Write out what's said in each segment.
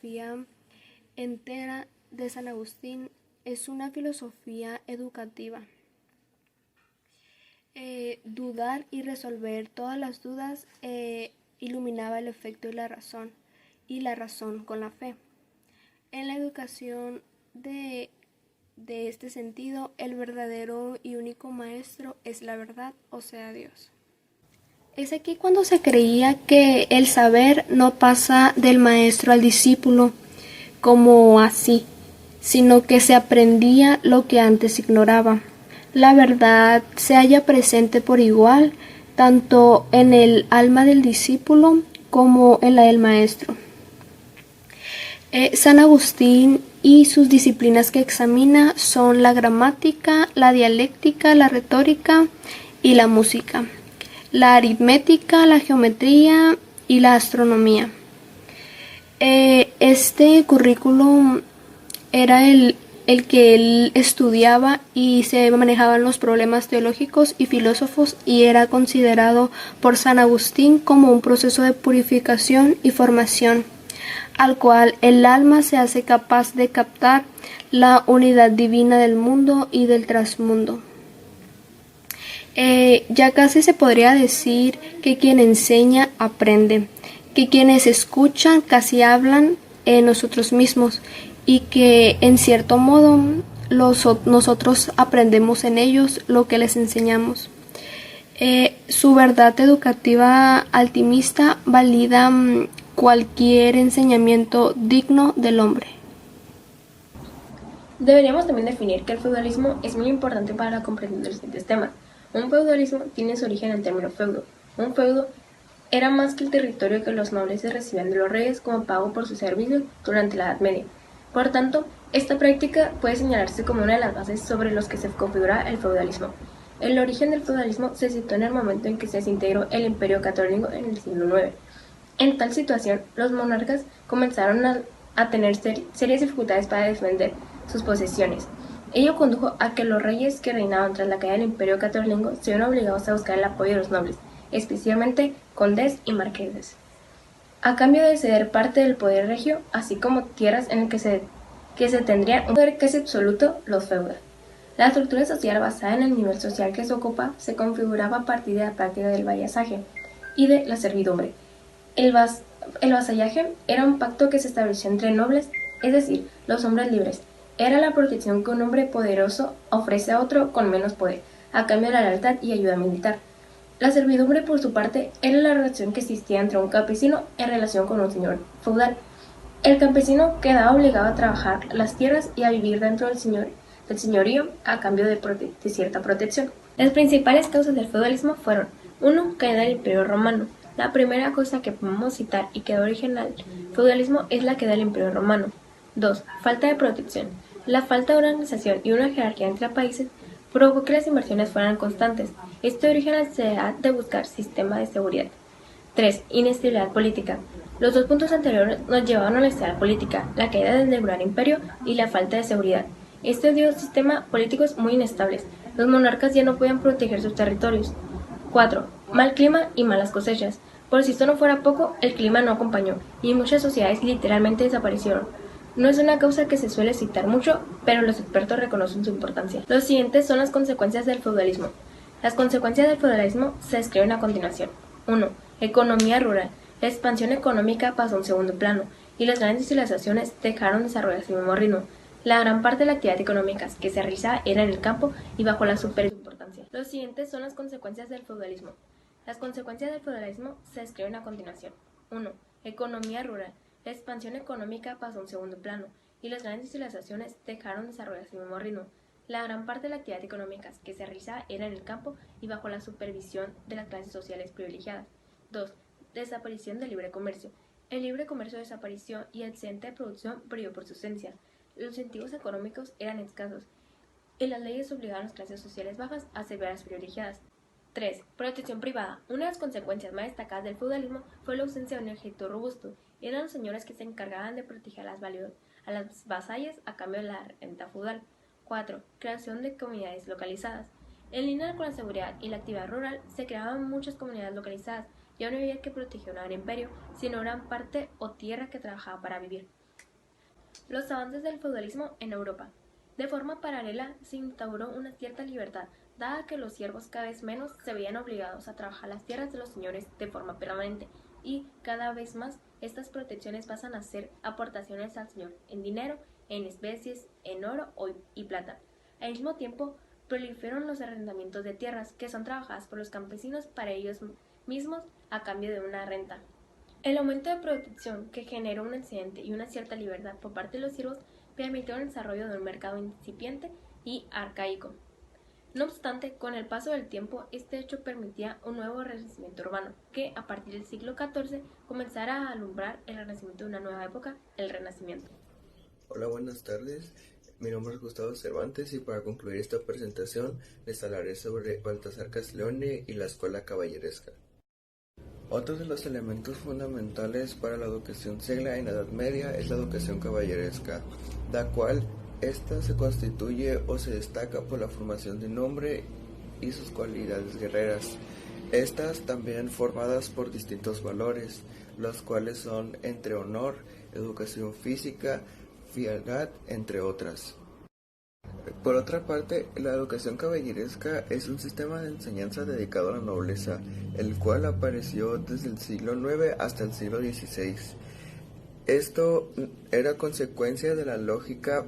Filosofía entera de San Agustín es una filosofía educativa. Dudar y resolver todas las dudas iluminaba el efecto y la razón con la fe. En la educación de este sentido, el verdadero y único maestro es la verdad, o sea, Dios. Es aquí cuando se creía que el saber no pasa del maestro al discípulo como así, sino que se aprendía lo que antes ignoraba. La verdad se halla presente por igual, tanto en el alma del discípulo como en la del maestro. San Agustín y sus disciplinas que examina son la gramática, la dialéctica, la retórica y la música, la aritmética, la geometría y la astronomía. Este currículum era el que él estudiaba y se manejaban los problemas teológicos y filósofos, y era considerado por San Agustín como un proceso de purificación y formación, al cual el alma se hace capaz de captar la unidad divina del mundo y del trasmundo. Ya casi se podría decir que quien enseña aprende, que quienes escuchan casi hablan nosotros mismos, y que en cierto modo nosotros aprendemos en ellos lo que les enseñamos. Su verdad educativa altimista valida cualquier enseñamiento digno del hombre. Deberíamos también definir que el feudalismo es muy importante para la comprensión de los siguientes temas. Un feudalismo tiene su origen en el término feudo. Un feudo era más que el territorio que los nobles recibían de los reyes como pago por sus servicios durante la Edad Media. Por tanto, esta práctica puede señalarse como una de las bases sobre los que se configura el feudalismo. El origen del feudalismo se situó en el momento en que se desintegró el Imperio Carolingio en el siglo IX. En tal situación, los monarcas comenzaron a tener serias dificultades para defender sus posesiones. Ello condujo a que los reyes que reinaban tras la caída del Imperio Carolingio se vieron obligados a buscar el apoyo de los nobles, especialmente condes y marqueses, a cambio de ceder parte del poder regio, así como tierras en las que se tendrían un poder casi absoluto, los feudos. La estructura social basada en el nivel social que se ocupa se configuraba a partir de la práctica del vasallaje y de la servidumbre. El vasallaje era un pacto que se estableció entre nobles, es decir, los hombres libres. Era la protección que un hombre poderoso ofrece a otro con menos poder, a cambio de la lealtad y ayuda militar. La servidumbre, por su parte, era la relación que existía entre un campesino en relación con un señor feudal. El campesino quedaba obligado a trabajar las tierras y a vivir dentro del señorío a cambio de cierta protección. Las principales causas del feudalismo fueron: 1. Caída del Imperio Romano. La primera cosa que podemos citar y que da origen al feudalismo es la caída del Imperio Romano. 2. Falta de protección. La falta de organización y una jerarquía entre países provocó que las inversiones fueran constantes. Esto dio origen a la necesidad de buscar sistemas de seguridad. 3. Inestabilidad política. Los dos puntos anteriores nos llevaban a la inestabilidad política, la caída del gran imperio y la falta de seguridad. Esto dio sistemas políticos muy inestables. Los monarcas ya no podían proteger sus territorios. 4. Mal clima y malas cosechas. Por si esto no fuera poco, el clima no acompañó y muchas sociedades literalmente desaparecieron. No es una causa que se suele citar mucho, pero los expertos reconocen su importancia. Los siguientes son las consecuencias del feudalismo. Las consecuencias del feudalismo se describen a continuación. 1. Economía rural. La expansión económica pasó a un segundo plano, y las grandes civilizaciones dejaron de desarrollarse al mismo ritmo. La gran parte de la actividad económica que se realizaba era en el campo y bajo la supervisión de importancia. Los siguientes son las consecuencias del feudalismo. Las consecuencias del feudalismo se describen a continuación. 1. Economía rural. La expansión económica pasó a un segundo plano, y las grandes civilizaciones dejaron de desarrollarse al mismo ritmo. La gran parte de la actividad económica que se realizaba era en el campo y bajo la supervisión de las clases sociales privilegiadas. 2. Desaparición del libre comercio. El libre comercio desapareció y el excedente de producción brilló por su ausencia. Los incentivos económicos eran escasos y las leyes obligaban a las clases sociales bajas a servir a las privilegiadas. 3. Protección privada. Una de las consecuencias más destacadas del feudalismo fue la ausencia de un ejército robusto. Eran los señores que se encargaban de proteger a las vasallas a cambio de la renta feudal. 4. Creación de comunidades localizadas. En línea con la seguridad y la actividad rural, se creaban muchas comunidades localizadas. Ya no había que proteger un gran imperio, sino gran parte o tierra que trabajaba para vivir. Los avances del feudalismo en Europa. De forma paralela, se instauró una cierta libertad, dada que los siervos cada vez menos se veían obligados a trabajar las tierras de los señores de forma permanente, y cada vez más estas protecciones pasan a ser aportaciones al señor en dinero, en especies, en oro y plata. Al mismo tiempo, proliferaron los arrendamientos de tierras que son trabajadas por los campesinos para ellos mismos a cambio de una renta. El aumento de protección que generó un excedente y una cierta libertad por parte de los siervos permitió el desarrollo de un mercado incipiente y arcaico. No obstante, con el paso del tiempo, este hecho permitía un nuevo renacimiento urbano, que a partir del siglo XIV comenzara a alumbrar el renacimiento de una nueva época, el Renacimiento. Hola, buenas tardes. Mi nombre es Gustavo Cervantes y para concluir esta presentación les hablaré sobre Baltasar Castiglione y la escuela caballeresca. Otro de los elementos fundamentales para la educación segla en la Edad Media es la educación caballeresca, la cual esta se constituye o se destaca por la formación de un hombre y sus cualidades guerreras. Estas también formadas por distintos valores, los cuales son entre honor, educación física, fealdad, entre otras. Por otra parte, la educación caballeresca es un sistema de enseñanza dedicado a la nobleza, el cual apareció desde el siglo IX hasta el siglo XVI. Esto era consecuencia de la lógica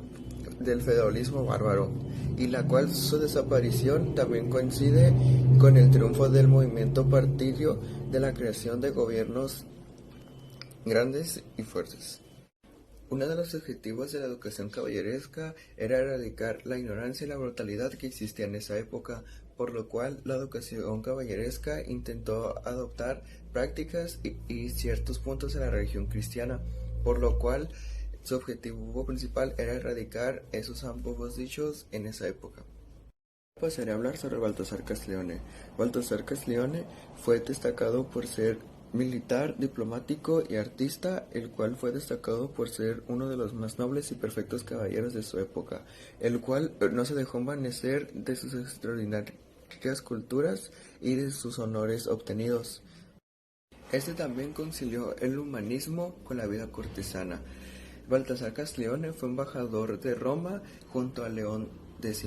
del feudalismo bárbaro, y la cual su desaparición también coincide con el triunfo del movimiento partidario de la creación de gobiernos grandes y fuertes. Uno de los objetivos de la educación caballeresca era erradicar la ignorancia y la brutalidad que existía en esa época, por lo cual la educación caballeresca intentó adoptar prácticas y ciertos puntos de la religión cristiana, por lo cual su objetivo principal era erradicar esos ambos dichos en esa época. Pasaré a hablar sobre Baltasar Castiglione. Baltasar Castiglione fue destacado por ser militar, diplomático y artista, el cual fue destacado por ser uno de los más nobles y perfectos caballeros de su época, el cual no se dejó envanecer de sus extraordinarias culturas y de sus honores obtenidos. Este también concilió el humanismo con la vida cortesana. Baltasar Castiglione fue embajador de Roma junto a León X.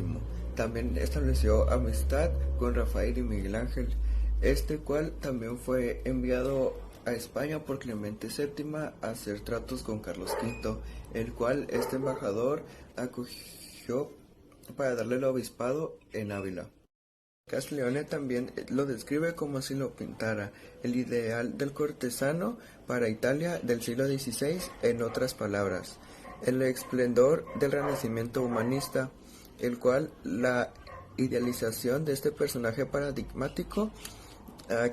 También estableció amistad con Rafael y Miguel Ángel, este cual también fue enviado a España por Clemente VII a hacer tratos con Carlos V, el cual este embajador acogió para darle el obispado en Ávila. Castiglione también lo describe como si lo pintara, el ideal del cortesano para Italia del siglo XVI, en otras palabras, el esplendor del renacimiento humanista, el cual la idealización de este personaje paradigmático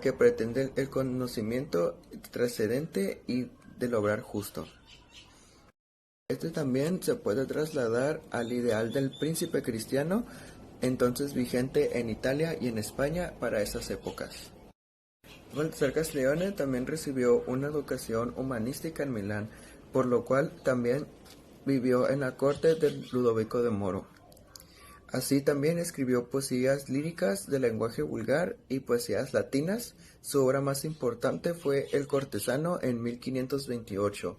que pretende el conocimiento trascendente y del obrar justo. Este también se puede trasladar al ideal del príncipe cristiano, entonces vigente en Italia y en España para esas épocas. Baltasar Castiglione también recibió una educación humanística en Milán, por lo cual también vivió en la corte de Ludovico de Moro. Así también escribió poesías líricas de lenguaje vulgar y poesías latinas. Su obra más importante fue El cortesano en 1528,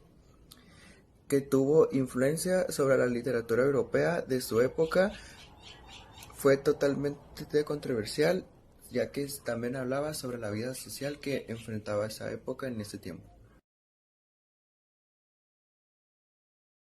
que tuvo influencia sobre la literatura europea de su época. Fue totalmente controversial, ya que también hablaba sobre la vida social que enfrentaba esa época en ese tiempo.